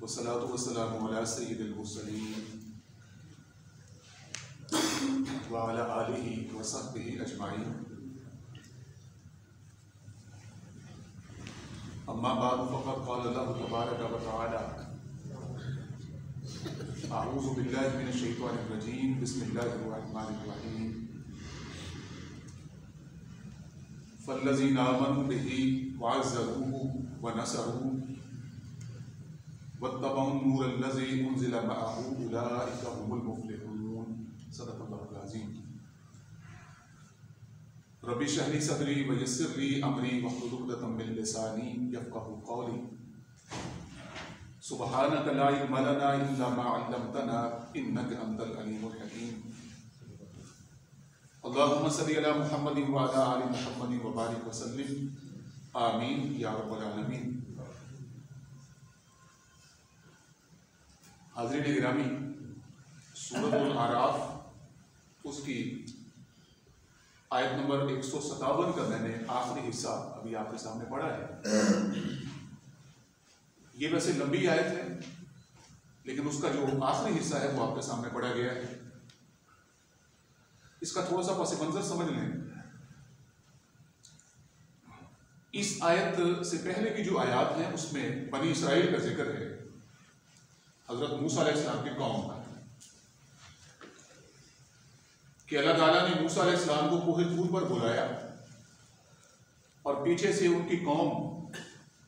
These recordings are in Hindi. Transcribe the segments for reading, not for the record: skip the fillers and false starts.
वस्सलातु वस्सलामु अला सय्यिदिल मुरसलीन व अला आलिहि व सहबिहि अजमाइन। अम्मा बाद फ़क़द क़ाल अल्लाहु तबारक व तआला अऊज़ु बिल्लाहि मिनश शैतानिर रजीम बिस्मिल्लाहिर रहमानिर रहीम। फ़ल्लज़ीना आमनू बिही वअज़्ज़रूहु व नसरूहु वत्तबअुन नूरल्लज़ी उन्ज़िला मअहू उलाइका हुमुल मुफ़्लिहून। सदक़ल्लाहुल अज़ीम। रब्बि इश्रह ली सदरी व यस्सिर ली अमरी वहलुल उक़दतम मिन लिसानी यफ़क़हू क़ौली। सुब्हानका ला इल्मा लना इल्ला मा अल्लमतना इन्नका अंतल अलीमुल हकीम। अल्लाहुम्मा सल्लि अला मुहम्मदिन व अला आलि मुहम्मदिन व बारिक व सल्लिम आमीन या रब्बल आलमीन। हाज़रीन गिरामी, सूरह आराफ उसकी आयत नंबर 157 का मैंने आखिरी हिस्सा अभी आपके सामने पढ़ा है। ये वैसे लंबी आयत है, लेकिन उसका जो आखिरी हिस्सा है वो आपके सामने पढ़ा गया है। इसका थोड़ा सा पस मंजर समझ लें। इस आयत से पहले की जो आयत है उसमें बनी इसराइल का जिक्र है, हजरत मूसा अलैहिस्सलाम की कौम का, कि अल्लाह ताला ने मूसा अलैहिस्सलाम को कोहे तूर पर बुलाया और पीछे से उनकी कौम,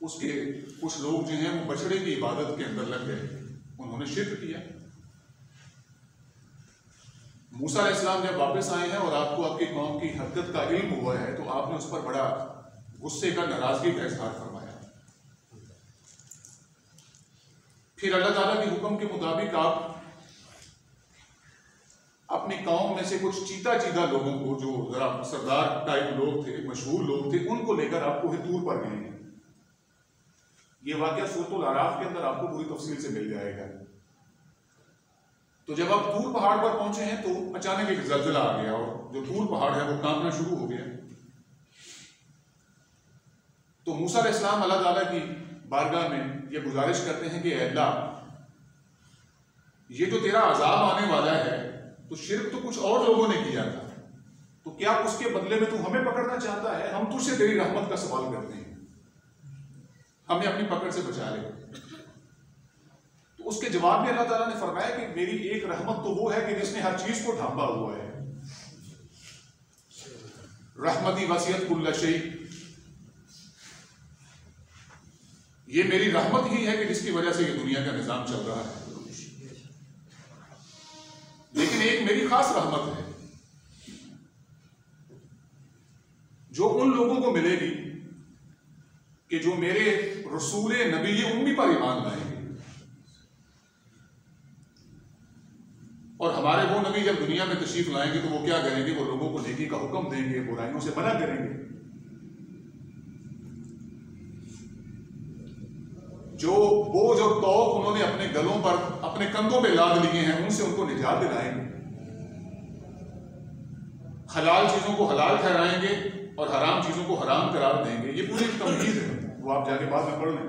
उसके कुछ लोग जो हैं वो बछड़े की इबादत के अंदर लग गए, उन्होंने शिर्क किया। मूसा अलैहिस्सलाम जब वापस आए हैं और आपको आपकी कौम की हरकत का इल्म हुआ है तो आपने उस पर बड़ा गुस्से का, नाराजगी का इजहार फरमाया। फिर अल्लाह ताला के हुक्म के मुताबिक आप अपनी कौम में से कुछ चीता चीता लोगों को, जो जरा सरदार टाइप लोग थे, मशहूर लोग थे, उनको लेकर आप कोहे तूर पर गए हैं। ये वाकया सूरह आराफ के अंदर आपको पूरी तफसील से मिल जाएगा। तो जब आप तूर पहाड़ पर पहुंचे हैं तो अचानक एक जल्जला आ गया और जो तूर पहाड़ है वो कांपना शुरू हो गया। तो मूसा अलैहिस्सलाम अल्लाह ताला की बारगाह में ये गुजारिश करते हैं कि अल्लाह, ये जो तेरा अजाब आने वाला है तो शिर्क तो कुछ और लोगों ने किया था, तो क्या उसके बदले में तू हमें पकड़ना चाहता है? हम तुझसे तेरी रहमत का सवाल करते हैं, हमें अपनी पकड़ से बचा ले। तो उसके जवाब में अल्लाह ताला ने फरमाया कि मेरी एक रहमत तो वो है कि जिसने हर चीज को ढांपा हुआ है। रहमती वसीयत कुल्ल शै, ये मेरी रहमत ही है कि जिसकी वजह से ये दुनिया का निजाम चल रहा है। लेकिन एक मेरी खास रहमत है जो उन लोगों को मिलेगी कि जो मेरे रसूल नबी उम्मी पर ईमान लाएंगे। और हमारे वो नबी जब दुनिया में तशरीफ लाएंगे तो वो क्या करेंगे? वो लोगों को नेकी का हुक्म देंगे, बुराइयों से मना करेंगे। जो बोझ और तौक उन्होंने अपने गलों पर, अपने कंधों में लाद लिए हैं, उनसे उनको निजात दिलाएंगे। हलाल चीजों को हलाल ठहराएंगे और हराम चीजों को हराम करार देंगे। ये पूरी तमहीद है, वो आप जाके बाद में पढ़ लें।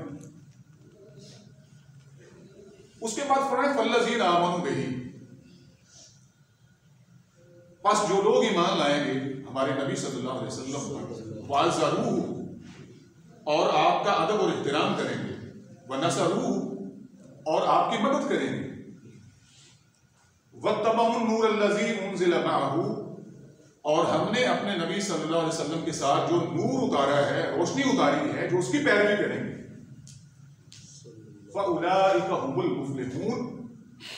उसके बाद फरमाया फल्लज़ीना आमनू बिही, बस जो लोग ईमान लाएंगे हमारे नबी सल्लल्लाहु अलैहि वसल्लम पर, वअज़्ज़रूहु, और आपका अदब और एहतराम करेंगे, वनसरूहु, और आपकी मदद करेंगे, वत्तबअुन नूरल्लज़ी उन्ज़िला मअहू, और हमने अपने नबी सल्लल्लाहु अलैहि वसल्लम के साथ जो नूर उतारा है, रोशनी उतारी है, जो उसकी पैरवी करेंगे, फ़उलाइका हुमुल मुफ़्लिहून,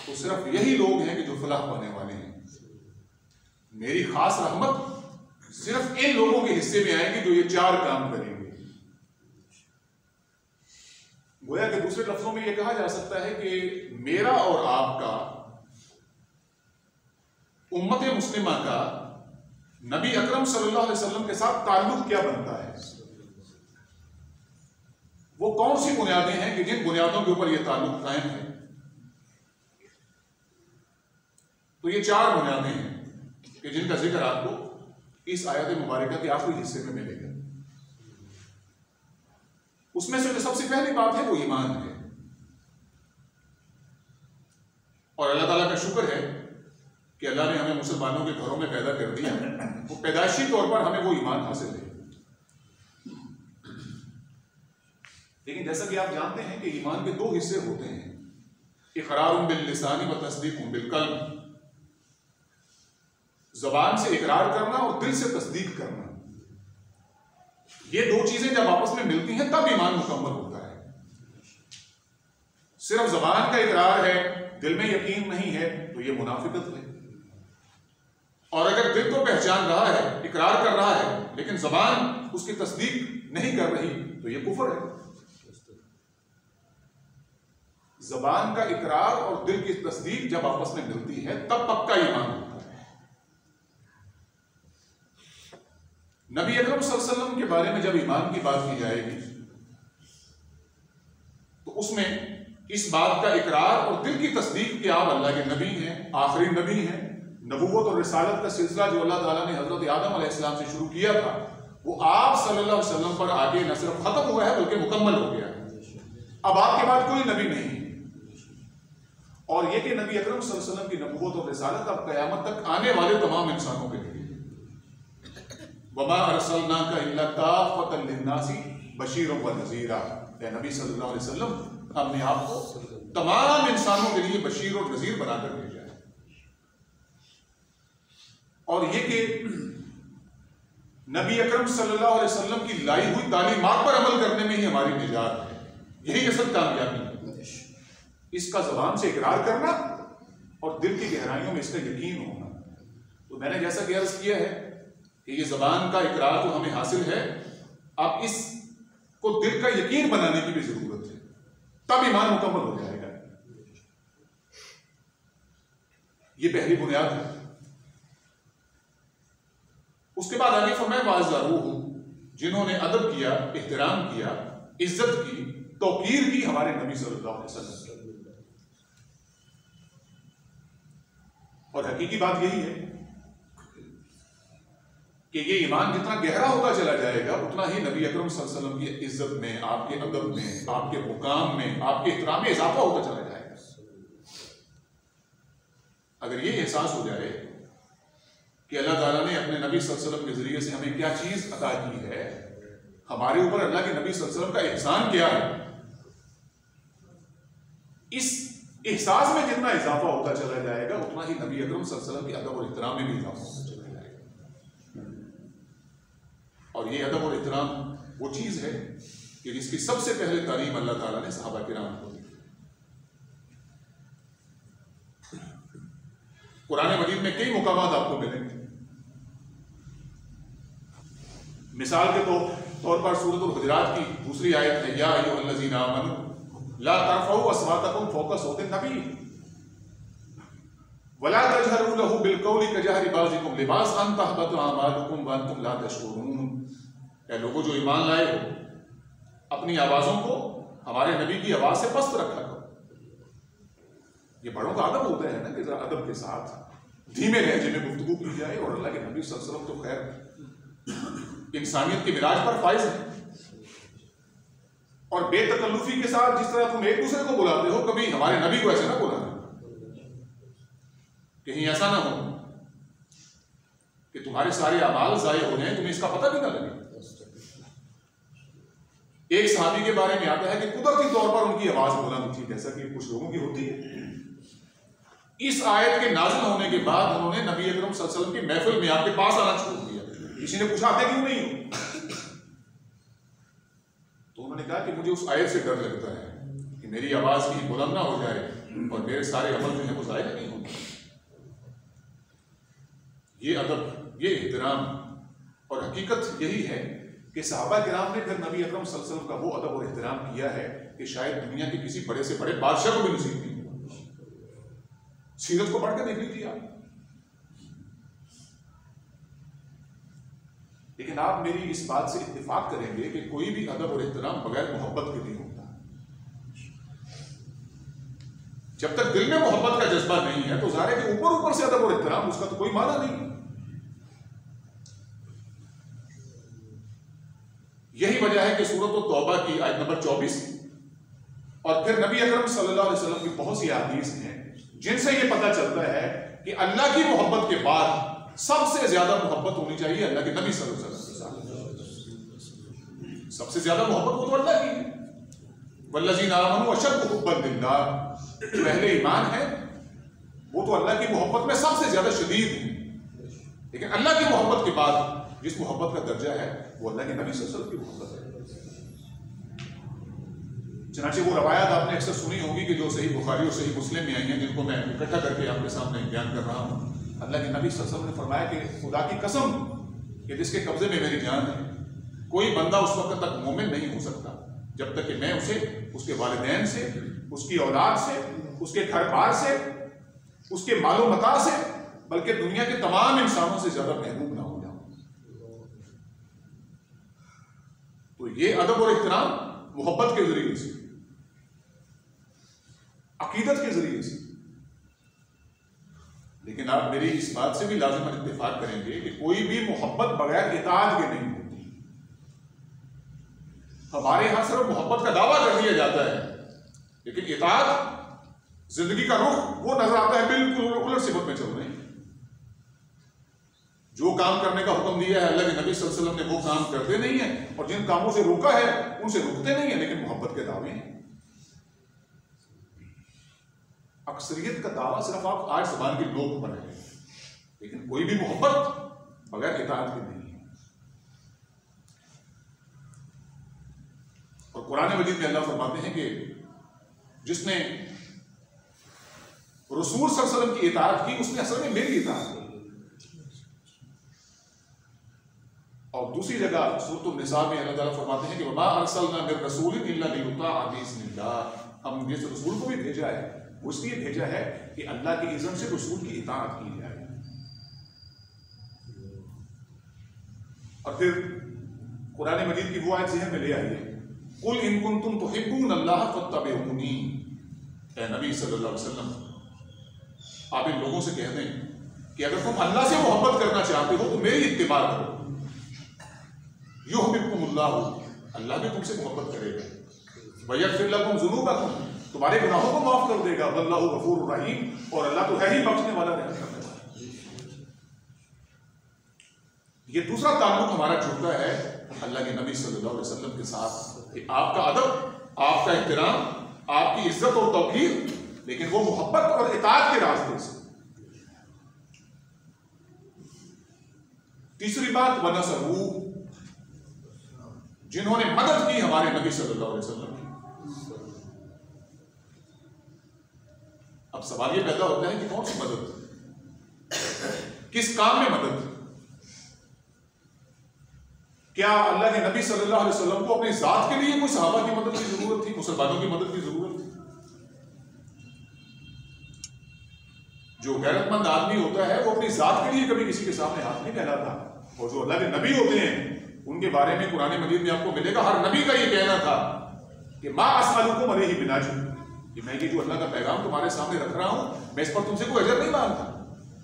तो सिर्फ यही लोग हैं कि जो फलाह पाने वाले हैं। मेरी खास रहमत सिर्फ इन लोगों के हिस्से में आएगी जो ये चार काम करेंगे। गोया कि दूसरे लफ्जों में यह कहा जा सकता है कि मेरा और आपका, उम्मत मुस्लिमा का नबी अकरम सल्लल्लाहु अलैहि वसल्लम के साथ ताल्लुक क्या बनता है, वो कौन सी बुनियादें हैं कि जिन बुनियादों के ऊपर यह ताल्लुक कायम है। तो ये चार बुनियादें हैं कि जिनका जिक्र आपको इस आयत मुबारका के आखिरी हिस्से में मिलेगा। उसमें से जो सबसे पहली बात है वो ईमान है। और अल्लाह ताला का शुक्र है कि अल्लाह ने हमें मुसलमानों के घरों में पैदा कर दिया, वो पैदाइशी तौर पर हमें वो ईमान हासिल है। लेकिन जैसा कि आप जानते हैं कि ईमान के दो हिस्से होते हैं, इकरार बिल लिसानी व तस्दीक बिल कल्ब, जबान से इकरार करना और दिल से तस्दीक करना। ये दो चीजें जब आपस में मिलती हैं तब ईमान मुकम्मल होता है। सिर्फ जबान का इकरार है, दिल में यकीन नहीं है, तो ये मुनाफिकत है। और अगर दिल तो पहचान रहा है, इकरार कर रहा है, लेकिन जबान उसकी तस्दीक नहीं कर रही, तो ये कुफर है। जबान का इकरार और दिल की तस्दीक जब आपस में मिलती है तब पक्का ईमान होता है। नबी अकरम सल्लल्लाहु अलैहि वसल्लम के बारे में जब ईमान की बात की जाएगी तो उसमें इस बात का इकरार और दिल की तस्दीक कि आप अल्लाह के नबी हैं, आखिरी नबी हैं। नबूवत और रिसालत का सिलसिला जो अल्लाह ताला ने हजरत आदम अलैहिस्सलाम से शुरू किया था, वो आप सल्लल्लाहु अलैहि वसल्लम पर आगे न सिर्फ खत्म हुआ है बल्कि मुकम्मल हो गया है। अब आपके बाद कोई नबी नहीं है। और ये कि नबी अकरम सल्लल्लाहु अलैहि वसल्लम की नबूवत और रिसालत अब क़यामत तक आने वाले तमाम इंसानों के लिए, वमा अरसलनाका इल्ला काफ़तन लिन्नासी बशीरन व नज़ीरा, नबी सल्लल्लाहु अलैहि वसल्लम हमने आपको तमाम इंसानों के लिए बशीर और नज़ीर बनाकर भेजा है। और ये कि नबी अकरम सल्लल्लाहु अलैहि वसल्लम की लाई हुई तालीमात पर अमल करने में ही हमारी निजात है, यही असल कामयाबी है। इसका ज़बान से इकरार करना और दिल की गहराइयों में इसका यकीन होना। तो मैंने जैसा कि अर्ज किया है कि ये ज़बान का इकरार तो हमें हासिल है, अब इसको दिल का यकीन बनाने की भी जरूरत है, तब ईमान मुकम्मल हो जाएगा। ये पहली बुनियाद है। उसके बाद आगे फरमाया वाज़रूहु, जिन्होंने अदब किया, एहतराम किया, इज्जत की, तौकीर की हमारे नबी सल्लल्लाहु अलैहि वसल्लम। और हकीकी बात यही है कि ये ईमान जितना गहरा होता चला जाएगा उतना ही नबी अकरम सल्लल्लाहु अलैहि वसल्लम की इज्जत में, आपके अदब में, आपके मुकाम में, आपके इहतराम में इजाफा होता चला जाएगा। अगर ये एहसास हो जाए कि अल्लाह ताला ने अपने नबी सल्लल्लाहु अलैहि वसल्लम के जरिए से हमें क्या चीज अता की है, हमारे ऊपर अल्लाह के नबी सल्लल्लाहु अलैहि वसल्लम का एहसान क्या है, इस एहसास में जितना इजाफा होता चला जाएगा उतना ही नबी अकरम सल्लल्लाहु अलैहि वसल्लम के अदब और इहतराम में भी इजाफा होता चला जाएगा। और ये अदब और इहतराम वो चीज है कि जिसकी सबसे पहले तालीम अल्लाह ताला ने सहाबा किराम को दी। कुरान मजीद में कई मुकामात आपको मिलेंगे। मिसाल के तौर पर सूरत हुजरात की दूसरी आयत है, या अय्युहल्लज़ीना आमनू ला तरफ़ऊ अस्वातकुम फ़ौक़ सौतिन नबी वला तजहरू लहू बिलक़ौलि कजहरि बाज़िकुम लिबास अन तहबतु अमालुकुम व अंतुम ला तशऊरून। ऐ लोगों जो ईमान लाए हो, अपनी आवाज़ों को हमारे नबी की आवाज़ से पस्त रखा करो। ये बड़ों का अदब होता है ना कि अदब के साथ धीमे लहजे में गुफ्तगू की जाए। और अल्लाह के नबी सल्लल्लाहु अलैहि वसल्लम तो खैर इंसानियत के मिराज पर फाइज है। और बेतकल्लुफी के साथ जिस तरह तुम एक दूसरे को बुलाते हो, कभी हमारे नबी को ऐसे ना बुलाना, कहीं ऐसा ना हो कि तुम्हारे सारे अमाल ज़ाये हो जाएं, तुम्हें इसका पता भी ना लगे। एक सहाबी के बारे में आता है कि कुदरती तौर पर उनकी आवाज बुलंद थी, जैसा कि कुछ लोगों की होती है। इस आयत के नाज़िल होने के बाद उन्होंने नबी अकरम सल्लल्लाहु अलैहि वसल्लम की महफिल में आपके पास आना छोड़ दिया। किसी ने पूछा आते क्यों नहीं हो, तो उन्होंने कहा कि मुझे उस आयत से डर लगता है कि मेरी आवाज कहीं बुलंद ना हो जाए और मेरे सारे अमल जो है वो ज़ाया नहीं होंगे। ये अदब, ये एहतराम, और हकीकत यही है कि सहाबा किराम ने फिर नबी अकरम सल्लल्लाहु अलैहि वसल्लम का वो अदब और एहतराम किया है कि शायद दुनिया के किसी बड़े से बड़े बादशाह को भी नसीब नहीं हुआ। सीरत को पढ़ के देख लीजिए आप। लेकिन आप मेरी इस बात से इत्तेफाक करेंगे कि कोई भी अदब और एहतराम बगैर मोहब्बत के नहीं होता। जब तक दिल में मोहब्बत का जज्बा नहीं है तो ज़ाहिर है कि ऊपर ऊपर से अदब और एहतराम, उसका तो कोई माना नहीं। यही वजह है कि सूरत तौबा की आयत नंबर 24 और फिर नबी अकरम सल्लल्लाहु अलैहि वसल्लम की बहुत सी हदीस हैं जिनसे ये पता चलता है कि अल्लाह की मोहब्बत के बाद सबसे ज्यादा मोहब्बत होनी चाहिए अल्लाह के नबी सल्लल्लाहु अलैहि वसल्लम के साथ। सबसे ज्यादा मोहब्बत वो तो अल्लाह की है। वल्लज़ीना आमनू अशद्दु हुब्बन लिल्लाह, जो अहले ईमान है वो तो अल्लाह की मोहब्बत में सबसे ज्यादा शदीद है। लेकिन अल्लाह की मोहब्बत के बाद जिस मोहब्बत का दर्जा है वो अल्लाह के नबी सल्लल्लाहु अलैहि वसल्लम की मोहब्बत है। चनाचे वो रवायत आपने अक्सर सुनी होगी कि जो सही बुखारी और सही मुस्लिम में आई हैं, जिनको मैं इकट्ठा करके आपके सामने बयान कर रहा हूँ। अल्लाह के नबी सल्लल्लाहु अलैहि वसल्लम ने फरमाया कि खुदा की कसम कि जिसके कब्जे में मेरी जान है, कोई बंदा उस वक्त तक मोमिन नहीं हो सकता जब तक कि मैं उसे उसके वालिदैन से, उसकी औलाद से, उसके घर बार से, उसके मालो मता से, बल्कि दुनिया के तमाम इंसानों से ज्यादा महबूब ना हो जाऊं। तो ये अदब और इहतराम मोहब्बत के जरिए से, अकीदत के जरिए से। लेकिन आप मेरी इस बात से भी लाज़िमन इत्तेफाक करेंगे कि कोई भी मोहब्बत बगैर इताअत के नहीं होती। हमारे यहां सिर्फ मोहब्बत का दावा कर दिया जाता है, लेकिन इताअत, जिंदगी का रुख वो नजर आता है बिल्कुल उलट सिफत में चल रहे हैं। जो काम करने का हुक्म दिया है अल्लाह के नबी सल्लल्लाहु अलैहि वसल्लम ने वो काम करते नहीं है, और जिन कामों से रोका है उनसे रुकते नहीं है, लेकिन मोहब्बत के दावे हैं। अक्सरियत का दावा सिर्फ आप आज ज़बान की लोग पर है, लेकिन कोई भी मोहब्बत बगैर इताअत के नहीं है। और कुरान मजीद में अल्लाह फरमाते हैं कि जिसने रसूल सल्लल्लाहु अलैहि वसल्लम की इताअत की उसने असल में मेरी इताअत की। और दूसरी जगह सूरत निसा में अल्लाह ताला फरमाते हैं कि वमा अरसलना मिर रसूलिन इल्ला लियुताअ बिइज़्निल्लाह, हम जिस रसूल को भी भेजा है वो इसलिए भेजा है कि अल्लाह के इज़्न से रसूल की इताअत की जाए। और फिर कुरान मजीद की वो आयत ज़हन में ले आइए, कुल इन कुंतुम तुहिब्बून अल्लाह फत्तबिऊनी, ए नबी सल्लल्लाहु अलैहि वसल्लम आप इन लोगों से कह दें कि अगर तुम अल्लाह से मोहब्बत करना चाहते हो तो मेरी इत्तिबा करो। युहिब्बुकुमुल्लाह, अल्लाह भी तुमसे मोहब्बत करेगा। वयग़फिर लकुम ज़ुनूबकुम, तुम्हारे गुनाहों को माफ कर देगा। वल्लाहु गफूरुर रहीम, और अल्लाह तो है ही बख्शने वाला, रहम करने वाला। ये दूसरा ताल्लुक हमारा जुड़ता है अल्लाह के नबी सल्लल्लाहु अलैहि वसल्लम के साथ कि आपका अदब, आपका इहतराम, आपकी इज्जत और तौक़ीर, लेकिन वो मोहब्बत और इताअत के रास्ते से। तीसरी बात, वनसरू, जिन्होंने मदद की हमारे नबी सल्लल्लाहु अलैहि वसल्लम की। अब सवाल ये पैदा होता है कि कौन सी मदद, किस काम में मदद? क्या अल्लाह के नबी सल्लल्लाहु अलैहि वसल्लम को अपनी जात के लिए कोई सहाबा की मदद की जरूरत थी, मुसलमानों की मदद की जरूरत थी? जो गैरतमंद आदमी होता है वो अपनी जात के लिए कभी किसी के सामने हाथ नहीं फैलाता, और जो अल्लाह के नबी होते हैं उनके बारे में कुरान मजीद में आपको मिलेगा, हर नबी का ये कहना था कि मा अस्अलुकुम अलैहि मिन अज्र, कि मैं ये जो अल्लाह का पैगाम तुम्हारे सामने रख रहा हूं, मैं इस पर तुमसे कोई अजर नहीं मांगता।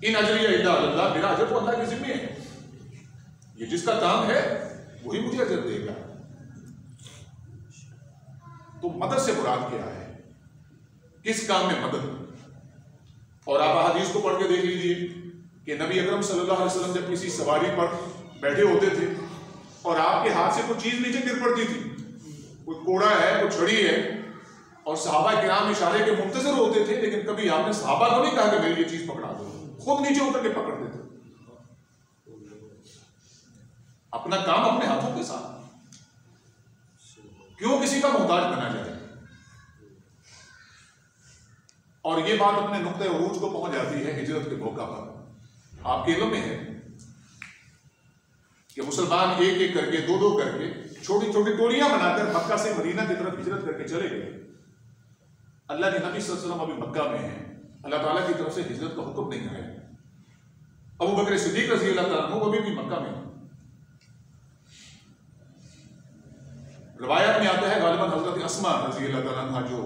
इन अजरिया इल्ला अल्लाह, मेरा अजर तो अल्लाह के जिम्मे है, ये जिसका काम है वही मुझे अजर देगा। तो मदद से मुराद क्या है, किस काम में मदद? और आप हदीस को पढ़ के देख लीजिए कि नबी अकरम सल्लल्लाहु अलैहि वसल्लम जब किसी सवारी पर बैठे होते थे और आपके हाथ से कोई चीज नीचे गिर पड़ती थी, कोई कोड़ा है, कोई छड़ी है, और सहाबा किराम इशारे के मुंतजर होते थे, लेकिन कभी आपने सहाबा को नहीं कहा कि मेरी ये चीज पकड़ा दो, खुद नीचे उतर के पकड़ देते। अपना काम अपने हाथों के साथ, क्यों किसी का मोहताज बना जाए? और ये बात अपने नुक्ते उरूज को पहुंच जाती है हिजरत के मौका पर। आपके इल्म में है कि मुसलमान एक एक करके, दो दो करके, छोटी छोटी टोलियां बनाकर मक्का से मदीना की तरफ हिजरत करके चले गए। अल्लाह के नबी सल्लल्लाहु अलैहि वसल्लम अभी मक्का में हैं, अल्लाह ताला की तरफ से हिजरत का हुक्म नहीं आया। अबू बकर सिद्दीक रज़ी अल्लाह ताला अन्हु अभी भी मक्का में। रिवायत में आता है गालिबन हजरत अस्मा रज़ी अल्लाह ताला अन्हा, जो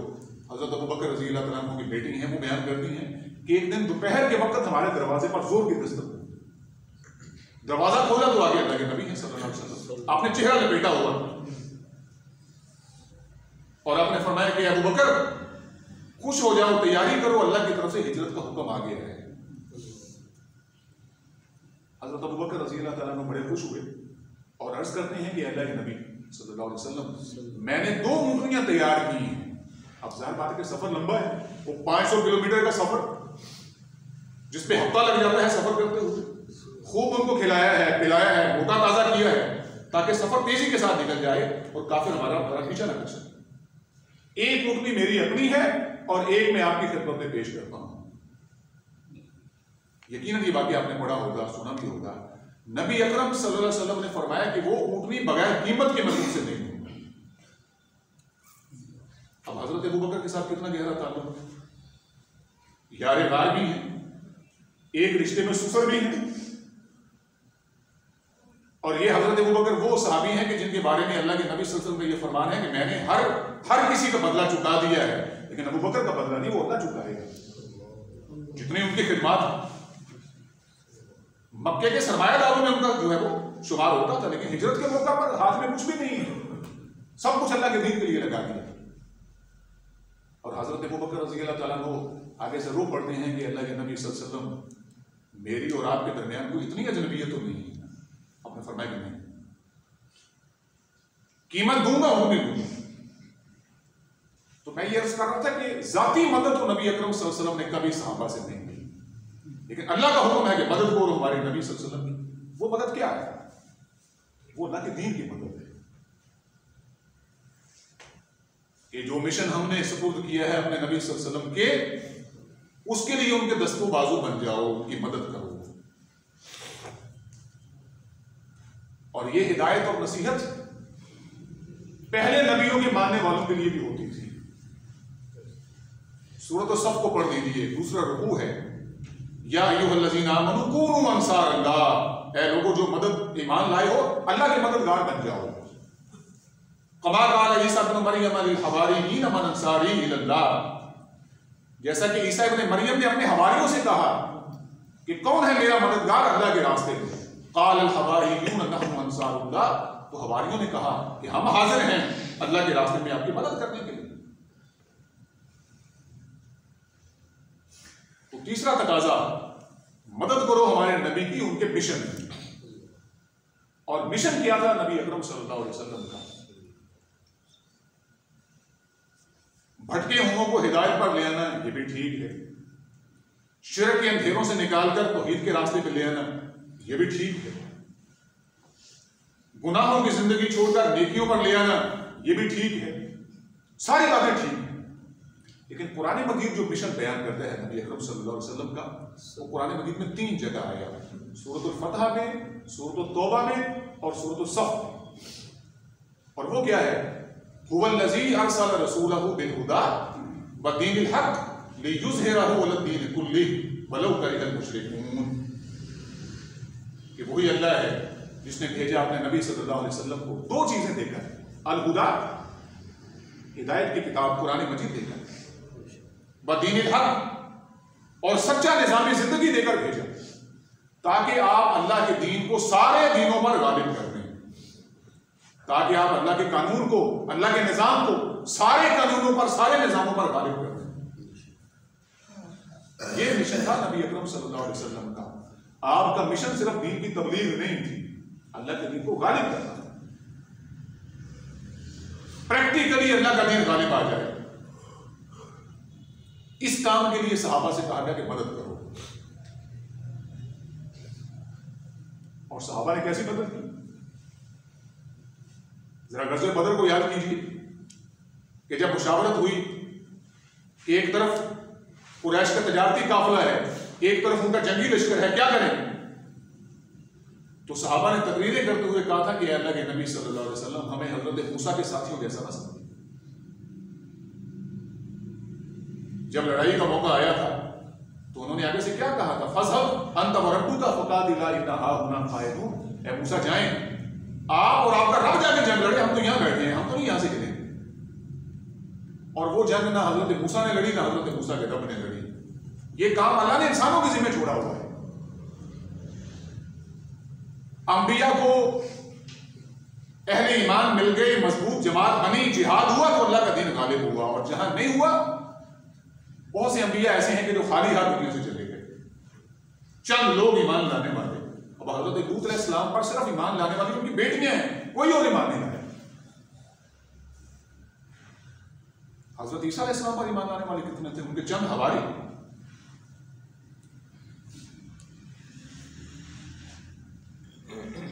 हजरत अबू बकर रज़ी अल्लाह ताला अन्हु की बेटी हैं, वो बयान करती हैं कि एक दिन दोपहर के वक्त हमारे दरवाजे पर जोर की दस्तक, दरवाजा खोला तो आगे अल्लाह के नबी हैं सल्लल्लाहु अलैहि वसल्लम, आपने चेहरा लपेटा हुआ और आपने फरमाया कि अबू बकर खुश हो जाओ, तैयारी करो, अल्लाह की तरफ से हिजरत का हुक्म आ गया है। हजरत अबू बकर रज़ी अल्लाह ताला अन्हु बड़े खुश हुए और अर्ज करते हैं कि अल्लाह के नबी सल्लल्लाहु अलैहि वसल्लम, मैंने 2 ऊँटनियां तैयार की हैं। अब ज़ाहिर बात है कि सफर लंबा है, वो 500 किलोमीटर का सफर जिसपे हफ्ता लग जाता है सफर करते हुए। खूब उनको खिलाया है, पिलाया है, मोटा ताजा किया है ताकि सफर तेजी के साथ निकल जाए और काफिर हमारा पीछा न कर सके। एक ऊँटनी मेरी अपनी है और एक मैं आपकी खिदमत में पेश करता हूं। यकीनन ये बातें आपने पढ़ा होगा, सुना भी होगा। नबी अकरम सल्लल्लाहु अलैहि वसल्लम ने फरमाया कि वो ऊँटनी बगैर कीमत के मजदूर से नहीं होगा। अब हजरत अबू बकर के साथ कितना गहरा ताल्लुक, यारे गार भी हैं, एक रिश्ते में सुसर भी हैं। और ये हजरत अबू बकर वो सहाबी हैं कि जिनके बारे में अल्लाह के नबी सल्लल्लाहु अलैहि वसल्लम का ये फरमान है कि मैंने हर किसी का बदला चुका दिया है, लेकिन अबू बकर का बदला नहीं, वो अल्लाह चुकाएगा। जितनी उनकी खिदमत मक्के के सरमायादारों में उनका जो है वो शुमार होता था, लेकिन हिजरत के मौका पर हाथ में कुछ भी नहीं है, सब कुछ अल्लाह के दीन के लिए लगा दिया। और हजरत अबू बकर रज़ी अल्लाह ताला अन्हु आगे से रो पड़ते हैं कि अल्लाह के नबी सल्लल्लाहु अलैहि वसल्लम, मेरी और आपके दरमियान कोई इतनी अजनबियत तो नहीं है। आपने फरमाया कि नहीं, कीमत दूंगा वो भी दूंगा। तो मैं ये अर्ज कर रहा था कि जाती मदद तो नबी अकरम सल्लल्लाहु अलैहि वसल्लम ने कभी सहाबा से नहीं की, लेकिन अल्लाह का हुक्म है कि मदद करो हमारे नबी सल्लल्लाहु अलैहि वसल्लम की। वो मदद क्या है? वो अल्लाह के दीन की मदद है कि जो मिशन हमने सुपुर्द किया है अपने नबी सल्लल्लाहु अलैहि वसल्लम के, उसके लिए उनके दस्तों बाजू बन जाओ, उनकी मदद करो। और ये हिदायत और नसीहत पहले नबियों के मानने वालों के लिए भी होती थी। सूरत सफ को पढ़ लीजिए, दूसरा रुकू है, या अय्युहल्लज़ीना आमनू कूनू अंसार अल्लाह, ऐ लोगों जो मदद ईमान लाए हो अल्लाह के मददगार बन जाओ। कमा क़ाल ईसा इब्न मरियम लिल हवारियीन मन अंसारी इलल्लाह, जैसा कि ईसा इब्न मरियम ने अपने हवारियों से कहा कि कौन है मेरा मददगार अल्लाह के रास्ते में। क़ाल अल हवारियून नहनु अंसारुल्लाह, तो हवारियों ने कहा कि हम हाजिर हैं अल्लाह के रास्ते में आपकी मदद करने के लिए। तो तीसरा तकाजा, मदद करो हमारे नबी की उनके मिशन में। और मिशन क्या था नबी अकरम सल्लल्लाहु अलैहि वसल्लम का? भटके हुओं को हिदायत पर ले आना, ये भी ठीक है। शिर्क के अंधेरों से निकालकर तौहीद के रास्ते पे ले आना, ये भी ठीक है। गुनाहों की जिंदगी छोड़कर नेकियों पर ले आना, ये भी ठीक है। सारी बातें ठीक है, लेकिन कुरान मजीद जो मिशन बयान करता है नबी अकरम सल्लल्लाहु अलैहि वसल्लम का, वो कुरान मजीद में 3 जगह आया, सूरतुल फतह में, सूरतुल तौबा में और सूरतुल सफ में। और वो क्या है? हुवल्लज़ी अरसल रसूलहु बिल हुदा व दीनिल हक़ लियुज़हिरहु अला दीन कुल्लिहि वलौ करिहल मुशरिकून। कि वही अल्लाह है जिसने भेजा अपने नबी सल्लल्लाहु अलैहि वसल्लम को 2 चीजें देकर, अल हुदा, हिदायत की किताब कुरान मजीद देकर, व दीनिल हक़, और सच्चा निज़ाम जिंदगी देकर भेजा, ताकि आप अल्लाह के दीन को सारे दीनों पर गालिब कर दें, ताकि आप अल्लाह के कानून को, अल्लाह के निज़ाम को सारे कानूनों पर, सारे निज़ामों पर गालिब कर दें। ये मिशन था नबी अकरम सल्लल्लाहु अलैहि वसल्लम का। आपका मिशन सिर्फ दीन की तबलीग नहीं थी, अल्लाह के दीन को गालिब करना था। प्रैक्टिकली अल्लाह का दीन गालिब आ जाए, इस काम के लिए सहाबा से कहा गया कि मदद करो। और सहाबा ने कैसी मदद की? जरा गज़वे बदर को याद कीजिए कि जब मुशावरत हुई कि एक तरफ कुरैश का तजारती काफिला है, एक तरफ उनका जंगी लश्कर है, क्या करें? तो सहाबा ने तकरीरें करते हुए कहा था कि अल्लाह के नबी सल्लल्लाहु अलैहि वसल्लम हमें हजरत मूसा के साथियों जैसा न समझें। जब लड़ाई का मौका आया था तो उन्होंने आगे से क्या कहा था? फज़हब अंत व रब्बुका फक़ातिला इन्ना हाहुना क़ाइदून, ऐ मूसा जाएं, आप और आपका रब जाके जंग लड़े, हम तो यहां बैठे हैं, हम तो नहीं यहां से गिरे। और वो जंग ना हजरत मूसा ने लड़ी, ना हजरत मूसा के रब ने लड़ी। ये काम अल्लाह ने इंसानों के जिम्मे छोड़ा हुआ है। अंबिया को अहले ईमान मिल गए, मजबूत जमात बनी, जिहाद हुआ तो अल्लाह का दीन गालिब हुआ, और जहां नहीं हुआ बहुत से अंबिया ऐसे हैं कि जो खाली हाथ दुनिया से चले गए, चंद लोग ईमान लाने वाले। अब हजरत लूत अलैहिस्सलाम पर सिर्फ ईमान लाने वाली उनकी बेटियां हैं, कोई और ईमान नहीं लाया। हजरत ईसा अलैहिस्सलाम पर ईमान लाने वाले कितने थे? उनके चंद हवारी।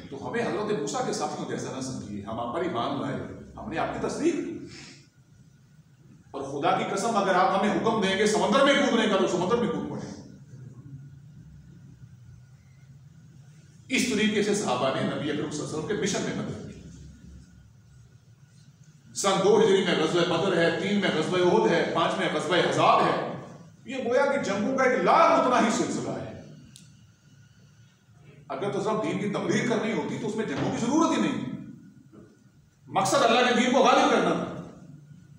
तो हमें हजरत मूसा के साथियों जैसा ना समझिए। हम आप पर ईमान लाए, हमने आपकी तस्दीक की, और खुदा की कसम अगर आप हमें हुक्म देंगे समंदर में कूदने का तो समंदर में कूद पड़े। इस तरीके से सहाबा ने नबी अकरम सल्लल्लाहु अलैहि वसल्लम के मिशन में मदद की। सन 2 हिजरी में ग़ज़वा बदर है, 3 में ग़ज़वा उहद है, 5 में ग़ज़वा अहज़ाब है। ये गोया कि जंगों का एक लामुतना ही सिलसिला है। अगर तो सब दीन की तबलीग करनी होती तो उसमें जंगों की जरूरत ही नहीं। मकसद अल्लाह के दीन को गालिब करना था,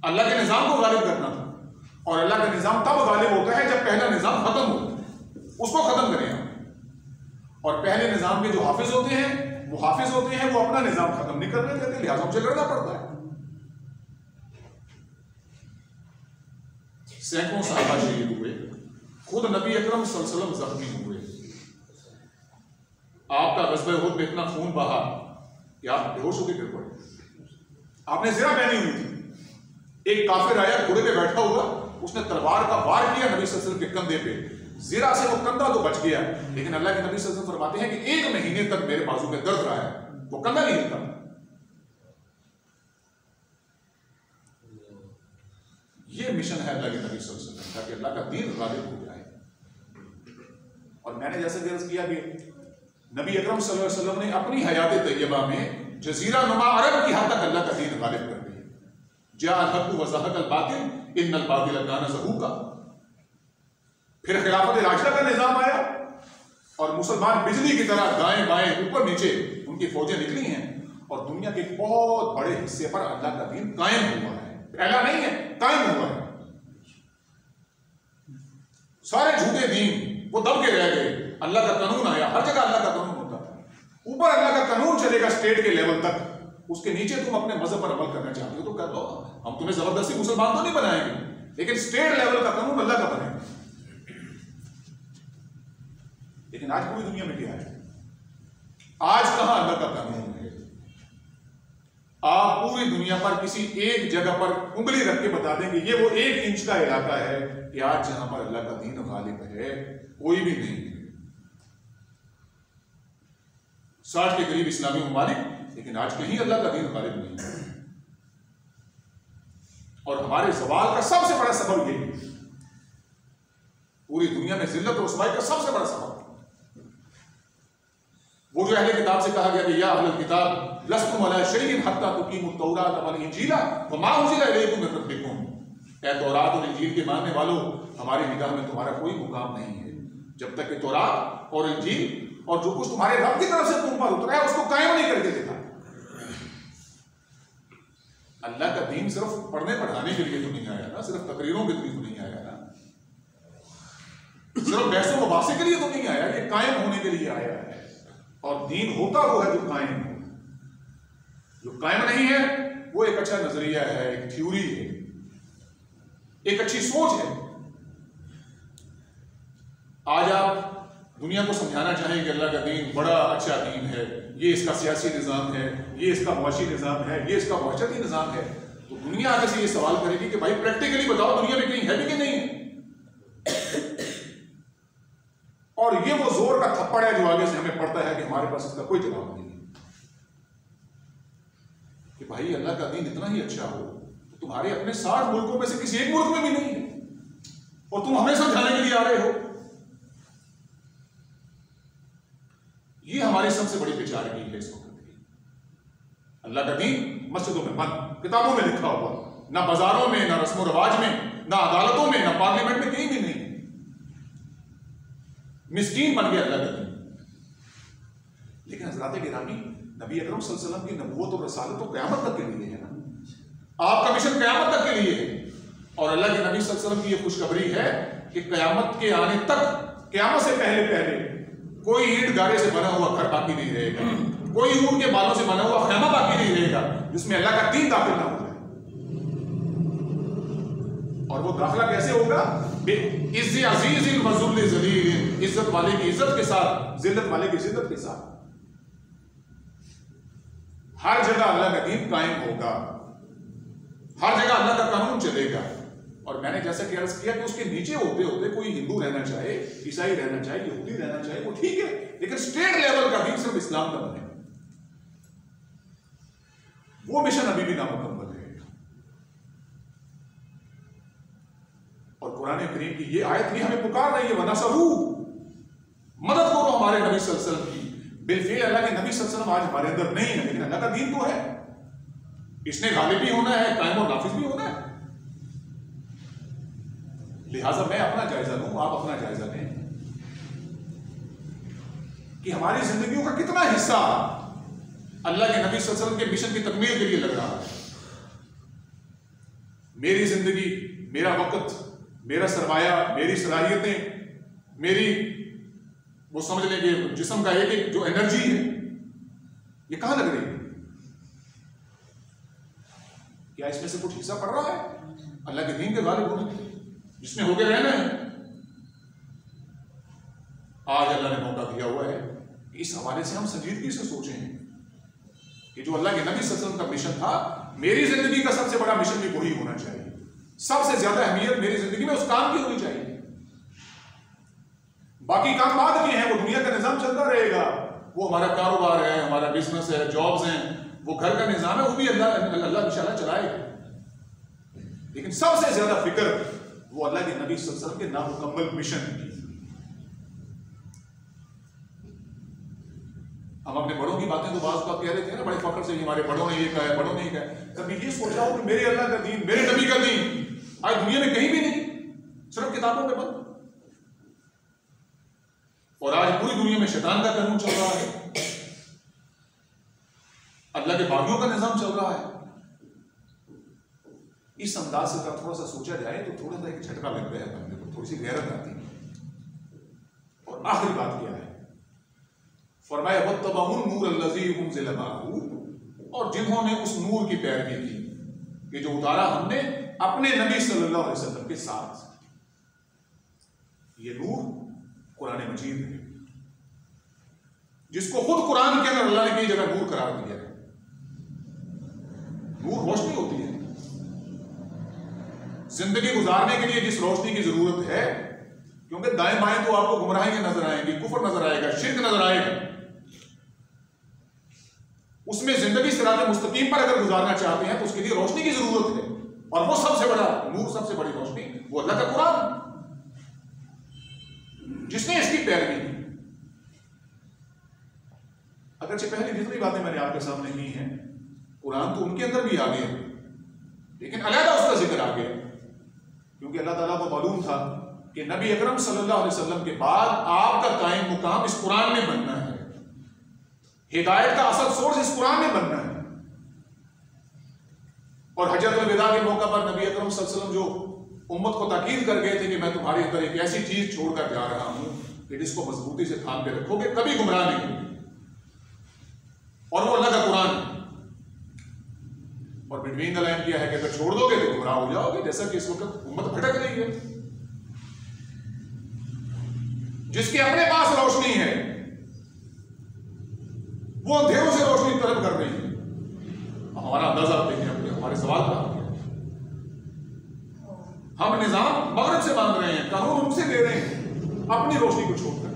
अल्लाह के निजाम को गालिब करना था। और अल्लाह का निजाम तब गालिब होता है जब पहला निजाम खत्म हो, उसको खत्म करें हम। और पहले निजाम के जो हाफिज होते हैं, मुहाफिज होते हैं, वो अपना निजाम खत्म नहीं करने देते, लिहाजा हमसे लड़ना पड़ता है। सैकड़ों सहाबा शहीद हुए, खुद नबी अकरम सल्लल्लाहु अलैहि वसल्लम जख्मी हुए। आपका ग़ज़वा उहद में इतना खून बहा कि आप बेहोश होकर गिर पड़े। आपने ज़िरा पहनी हुई थी, एक काफिर आया घोड़े पे बैठा हुआ, उसने तलवार का वार किया नबी सल्लल्लाहु अलैहि वसल्लम के कंधे पे। ज़िरा से वो कंधा तो बच गया, लेकिन अल्लाह के नबी सल्लल्लाहु अलैहि वसल्लम फरमाते हैं कि 1 महीने तक मेरे बाजू में दर्द रहा है, वो कंधा नहीं हिलता। ये मिशन है अल्लाह के नबी सल्लल्लाहु अलैहि वसल्लम, ताकि अल्लाह का दीन गालिब हो जाए। और मैंने जैसे अर्ज किया कि नबी अकरम सल्लल्लाहु अलैहि वसल्लम ने अपनी हयात तैयबा में जजीरा नुमा अरब की हद तक अल्लाह का दीन गालिब कर दिया। जाअल हक़्क़ु व ज़हक़ल बातिल इन्नल बातिल कान ज़हूक़ा। फिर खिलाफत राशिदा का निजाम आया और मुसलमान बिजली की तरह दाएं बाएं ऊपर नीचे उनकी फौजें निकली हैं, और दुनिया के बहुत बड़े हिस्से पर अल्लाह का दीन कायम हुआ है। फैला नहीं है, कायम हुआ है। सारे झूठे दीन वो दब के रह गए। अल्लाह का कानून आया, हर जगह अल्लाह का कानून होता है। ऊपर अल्लाह का कानून चलेगा स्टेट के लेवल तक, उसके नीचे तुम अपने मजहब पर अमल करना चाहते हो तो कर लो, हम तुम्हें जबरदस्ती मुसलमान तो नहीं बनाएंगे, लेकिन स्टेट लेवल का कानून अल्लाह का बनेगा। लेकिन आज पूरी दुनिया में क्या है? आज कहां अल्लाह का कानून है? आप पूरी दुनिया पर किसी एक जगह पर उंगली रख के बता देंगे ये वो 1 इंच का इलाका है कि आज जहां पर अल्लाह का दीन गालिब है, कोई भी नहीं है। 60 के करीब इस्लामी ममालिक, लेकिन आज कहीं अल्लाह का दीन गालिब नहीं है। और हमारे सवाल का सबसे बड़ा सबब यही है, पूरी दुनिया में जिल्लत और रुसवाई का सबसे बड़ा सबब वो जो अहले किताब से कहा गया कि या अहलल किताब लस्तुम अला शैइन हत्ता तुकीमुत तौरात वल इंजीला वमा उनज़िला इलैकुम मिन रब्बिकुम। ऐ तौरात और इंजील के मानने वालों, हमारी निगाह में तुम्हारा कोई मुकाम नहीं है जब तक कि तौरात और इंजील और जो कुछ तुम्हारे रब की तरफ से तुम पर उतरा है उसको कायम नहीं करके देखा। अल्लाह का दीन सिर्फ पढ़ने पढ़ाने के लिए तो नहीं आया ना, सिर्फ तकरीरों के लिए तो नहीं आया ना, सिर्फ बहसों मुबासे के लिए तो नहीं आया, ये कायम होने के लिए आया है। और दीन होता वो है जो कायम हो, जो कायम नहीं है वो एक अच्छा नजरिया है, एक थ्योरी है, एक अच्छी सोच है। आज आप दुनिया को समझाना चाहें कि अल्लाह का दीन बड़ा अच्छा दीन है, ये इसका सियासी निज़ाम है, ये इसका मुआशी निज़ाम है, ये इसका मुआशरती निज़ाम है, तो दुनिया आगे से ये सवाल करेगी कि भाई प्रैक्टिकली बताओ दुनिया में कहीं है भी कि नहीं है। और ये वो जोर का थप्पड़ है जो आगे से हमें पड़ता है कि हमारे पास इसका कोई जवाब नहीं है कि भाई अल्लाह का दीन इतना ही अच्छा हो तो तुम्हारे अपने 60 मुल्कों में से किसी एक मुल्क में भी नहीं है, और तुम हमें समझाने के लिए आ रहे हो। ये हमारी सबसे बड़ी बेचारगी है इस वक्त की। अल्लाह का दीन मस्जिदों में बंद, किताबों में लिखा हुआ, ना बाजारों में, ना रस्म रिवाज में, ना अदालतों में, ना पार्लियामेंट में, कहीं भी नहीं। मिस्कीन बन गया अल्लाह का दीन। लेकिन हज़रात गिरामी, नबी अकरम सल्लल्लाहु अलैहि वसल्लम की नबूवत और रसालत तो क़यामत तक के लिए है ना, आपका मिशन क़यामत तक के लिए है। और अल्लाह के नबी सल्लल्लाहु अलैहि वसल्लम की ये खुशखबरी है कि क़यामत के आने तक, क़यामत से पहले पहले कोई ईंट गारे से बना हुआ घर बाकी नहीं रहेगा, कोई ऊंट के बालों से बना हुआ खैमा बाकी नहीं रहेगा जिसमें अल्लाह का दीन दाखिल ना हो जाए। और वो दाखिला कैसे होगा? इज्जत वाले की इज्जत के साथ, जिल्लत वाले की जिल्लत के साथ। हर जगह अल्लाह का दीन कायम होगा, हर जगह अल्लाह का कानून चलेगा। और मैंने जैसा कि अर्ज किया कि उसके नीचे होते होते कोई हिंदू रहना चाहे, ईसाई रहना चाहे, यहूदी रहना चाहे, वो ठीक है, लेकिन स्टेट लेवल का दीन सिर्फ इस्लाम का बने, वो मिशन अभी भी नामुकम्मल है। और कुरान करीम की ये आयत भी हमें पुकार रही है, वनसरू, मदद करो हमारे नबी सल्लल्लाहु अलैहि वसल्लम की। बिलफिल अल्लाह के नबी सल्लल्लाहु अलैहि वसल्लम आज हमारे अंदर नहीं है, लेकिन अल्लाह का दीन तो है, इसने गालिब भी होना है, कायम और नाफिज भी होना है। लिहाजा मैं अपना जायजा लूं, आप अपना जायजा लें कि हमारी जिंदगियों का कितना हिस्सा अल्लाह के नबी सल्लल्लाहु अलैहि वसल्लम के मिशन की तकमील के लिए लग रहा है। मेरी जिंदगी, मेरा वक्त, मेरा सरमाया, मेरी सलाहियतें, मेरी वो समझ लेंगे जिस्म का एक जो एनर्जी है, ये कहां लग रही है? क्या इसमें से कुछ हिस्सा पड़ रहा है अल्लाह के दीन के गालिब होने के लिए, जिसमें होके रहना है? आज अल्लाह ने मौका दिया हुआ है कि इस हवाले से हम संजीदगी से सोचें कि जो अल्लाह के नबी सल्लल्लाहु अलैहि वसल्लम का मिशन था, मेरी जिंदगी का सबसे बड़ा मिशन भी वही होना चाहिए। सबसे ज्यादा अहमियत मेरी जिंदगी में उस काम की होनी चाहिए। बाकी काम बाद के हैं, वो दुनिया का निजाम चलता रहेगा, वो हमारा कारोबार है, हमारा बिजनेस है, जॉब्स हैं, वो घर का निजाम है, वो भी अल्लाह इंशाअल्लाह चलाएगा। लेकिन सबसे ज्यादा फिक्र वो अल्लाह के नबी सल्लल्लाहु अलैहि वसल्लम के नामुकम्मल मिशन की। हम अपने बड़ों की बातें तो बात कह रहे थे ना, बड़े फख्र से, हमारे बड़ों ने ये कहा है, बड़ों ने ये कहा है। कभी ये सोचा हो कि मेरे अल्लाह का दीन, मेरे नबी का दीन आज दुनिया में कहीं भी नहीं, सिर्फ किताबों में बंद। और आज पूरी दुनिया में शैतान का कानून चल रहा है, अल्लाह के बागियों का निजाम चल रहा है। इस अंदाज से अगर थोड़ा सा सोचा जाए तो थोड़ा सा एक झटका लगता है बंदे को, थोड़ी सी गैरत आती है। और आखिरी बात क्या है? फरमाया वत्तबऊन नूर अल्लज़ी उनज़िला माअहू, और जिन्होंने उस नूर की पैरवी की कि जो उतारा हमने अपने नबी सल्लल्लाहु अलैहि वसल्लम के साथ। ये नूर कुरान मजीद है, जिसको खुद कुरान के अंदर अल्लाह ने कई जगह नूर करार दिया है। नूर रोशनी होती है, जिंदगी गुजारने के लिए जिस रोशनी की जरूरत है, क्योंकि दाएं बाएं तो आपको गुमराहियां नजर आएंगी, कुफर नजर आएगा, शिर्क नजर आएगा। उसमें जिंदगी सिरात मुस्तकीम पर अगर गुजारना चाहते हैं तो उसके लिए रोशनी की जरूरत है, और वो सबसे बड़ा नूर, सबसे बड़ी रोशनी वो अल्लाह का कुरान, जिसने इसकी पैरवी की। अगरचे पहले जितनी बातें मैंने आपके सामने की हैं, कुरान तो उनके अंदर भी आ गया, लेकिन अलहदा उसका जिक्र आ गया, क्योंकि अल्लाह ताला को मालूम था कि नबी अकरम सल्लल्लाहु अलैहि वसल्लम के बाद आपका कायम मुकाम इस कुरान में बनना है, हिदायत का असल सोर्स इस कुरान में बनना है। और हज्जतुल विदा के मौका पर नबी अकरम सल्लल्लाहु अलैहि वसल्लम जो उम्मत को ताकीद कर गए थे कि मैं तुम्हारे अंदर एक ऐसी चीज छोड़कर जा रहा हूं कि जिसको मजबूती से थाम के रखोगे, कभी गुमराह नहीं होगी, और वो अल्लाह का कुरान। और बिटवीन द लाइन किया है कि अगर छोड़ दोगे तो गुमराह हो जाओगे, जैसा कि इस वक्त उम्मत भटक रही है। जिसके अपने पास रोशनी है वो अंधेरों से रोशनी तलब कर रही है। हमारा अंदाजा देखिए, अपने हमारे सवाल का हम निजाम मगरब से बांध रहे हैं, कानून उनसे ले रहे हैं, अपनी रोशनी को छोड़कर।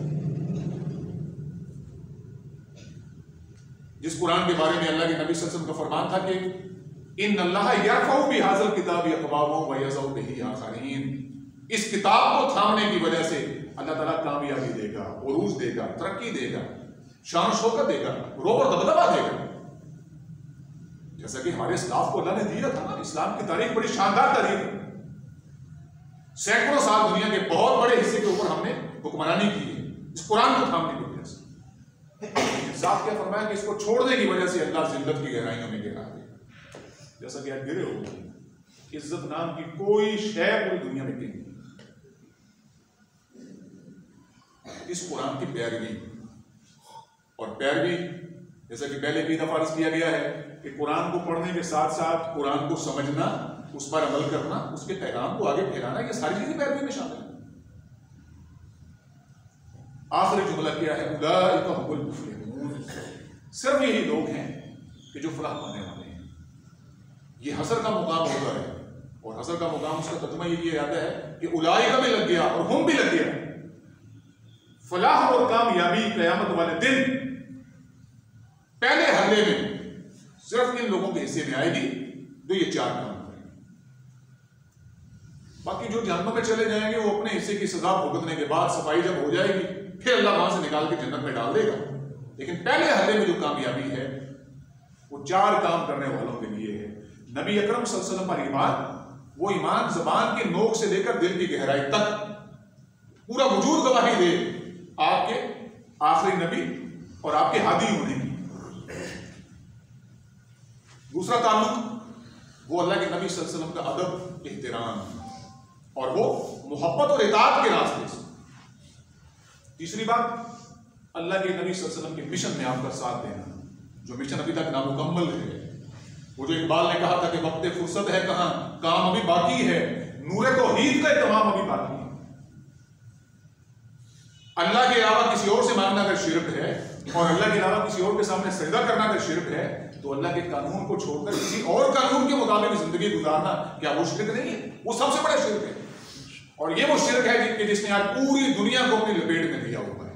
जिस कुरान के बारे में अल्लाह के नबी सल्लल्लाहु अलैहि वसल्लम का फरमान था कि इन अल्लाह यरफउ बिहाज़ल किताबि अक़वामन व यज़उ बिही आखरीन, इस किताब को थामने की वजह से अल्लाह ताला कामयाबी देगा, उरूज देगा, तरक्की देगा, शान शौकत देगा, रोब और दबदबा देगा। जैसा कि हमारे इस्लाफ को अल्लाह ने दिया था ना, इस्लाम की तारीख बड़ी शानदार तारीख है। सैकड़ों साल दुनिया के बहुत बड़े हिस्से के ऊपर हमने हुक्मरानी की है इस कुरान को थामने की वजह से। साथ क्या फरमाया कि इसको छोड़ने की वजह से अल्लाह जिल्लत की गहराइयों में गिरा दे, जैसा कि आप गिरे हो। इज्जत नाम की कोई शय पूरी दुनिया में नहीं। इस कुरान की पैरवी, और पैरवी जैसा कि पहले कई दफा अर्ज किया गया है कि कुरान को पढ़ने के साथ साथ कुरान को समझना, उस पर अमल करना, उसके पैगाम को आगे फैलाना, ये सारी चीजें पैरवी में शामिल है। आखिरी जुमला क्या है? उलाइका हुमुल मुफ्लिहून, सिर्फ यही लोग हैं कि जो फलाह पाने वाले हैं। ये हसर का मुकाम होता है, और हसर का मुकाम उसका तर्जुमा ये किया जाता है कि उलाइका भी लग गया और हम भी लग गया। फलाह और कामयाबी क़यामत वाले दिन पहले हल्ले में सिर्फ इन लोगों के हिस्से में आएगी जो ये चार काम करेंगे। बाकी जो जहन्नम में चले जाएंगे वो अपने हिस्से की सजा भुगतने के बाद सफाई जब हो जाएगी फिर अल्लाह वहां से निकाल के जन्नत में डाल देगा। लेकिन पहले हल्ले में जो कामयाबी है वो चार काम करने वालों के लिए है। नबी अकरम सल्लल्लाहु अलैहि वसल्लम पर ईमान, वो ईमान ज़बान के नोक से लेकर दिल की गहराई तक पूरा वजूद गवाही दे आपके आखिरी नबी और आपके हादी होने की। दूसरा ताल्लुक वो अल्लाह के नबी सल्लल्लाहु अलैहि वसल्लम का अदब, एहतराम और वो मोहब्बत और इताअत के रास्ते से। तीसरी बात, अल्लाह के नबी सल्लल्लाहु अलैहि वसल्लम के मिशन में आपका साथ देना, जो मिशन अभी तक नामुकम्मल है। वो जो इकबाल ने कहा था कि वक्त फुर्सत है कहां, काम अभी बाकी है, नूरे तौहीद का इत्माम अभी बाकी है। अल्लाह के अलावा किसी और से मांगना अगर शिरक है, और अल्लाह के अलावा किसी और के सामने सजदा करना अगर शिरक है, तो अल्लाह के कानून को छोड़कर किसी और कानून के मुताबिक जिंदगी गुजारना क्या वो शिरक नहीं है? वो सबसे बड़ा शिरक है। और ये वो शिरक है जिसने आज पूरी दुनिया को अपनी लपेट में दिया हुआ है।